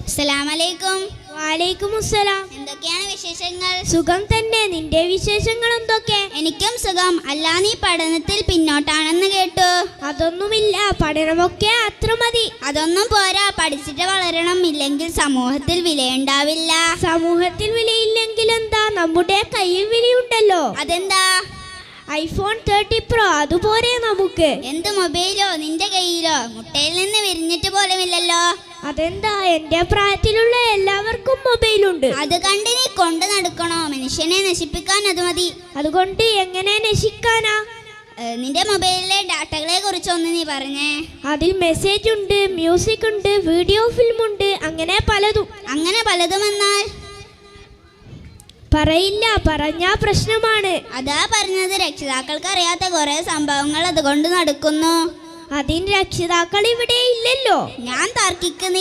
അസ്സലാമലൈക്കും. വാലൈക്കുമുസ്സലാം. എന്തൊക്കെയാണ് വിശേഷങ്ങൾ? സുഖം തന്നെ. നിന്റെ വിശേഷങ്ങൾ എന്തൊക്കെ? എനിക്കും സുഖം. അല്ല, നീ പഠനത്തിൽ പിന്നോട്ടാണെന്ന് കേട്ടു. അതൊന്നുമില്ല, പഠനമൊക്കെ അത്ര മതി. അതൊന്നും പോരാ, പഠിച്ചിട്ട് വളരണം, ഇല്ലെങ്കിൽ സമൂഹത്തിൽ വിലയുണ്ടാവില്ല. സമൂഹത്തിൽ വിലയില്ലെങ്കിൽ എന്താ, നമ്മുടെ കയ്യിൽ വിലയുണ്ടല്ലോ. അതെന്താ? iPhone 30 Pro അതുപോലെ നമുക്ക്. എന്ത് മൊബൈലോ നിന്റെ കയ്യിലോ? മുട്ടയിൽ നിന്ന് വിരിഞ്ഞിട്ട് പോലുമില്ലല്ലോ. അതെന്താ, എന്റെ പ്രായത്തിലുള്ള എല്ലാവർക്കും മൊബൈലുണ്ട്. അത് കണ്ട് നീ കൊണ്ട് നടക്കണോ? മനുഷ്യനെ നശിപ്പിക്കാൻ അത് മതി. അതുകൊണ്ട് എങ്ങനെ നശിക്കാനാ? നിന്റെ മൊബൈലിലെ ഡാറ്റകളെ കുറിച്ചൊന്ന് നീ പറഞ്ഞേ. അതിൽ മെസ്സേജ് ഉണ്ട്, മ്യൂസിക് ഉണ്ട്, വീഡിയോ ഫിലിം ഉണ്ട്, അങ്ങനെ പലതും. അങ്ങനെ പലതും എന്നാൽ? പറയില്ല, പറഞ്ഞാ പ്രശ്നമാണ്. അതാ പറഞ്ഞത്, രക്ഷിതാക്കൾക്ക് അറിയാത്ത കുറെ സംഭവങ്ങൾ അതുകൊണ്ട് നടക്കുന്നു. അതിന് രക്ഷിതാക്കൾ ഇവിടെ ഇല്ലല്ലോ. ഞാൻ തർക്കിക്കുന്നു.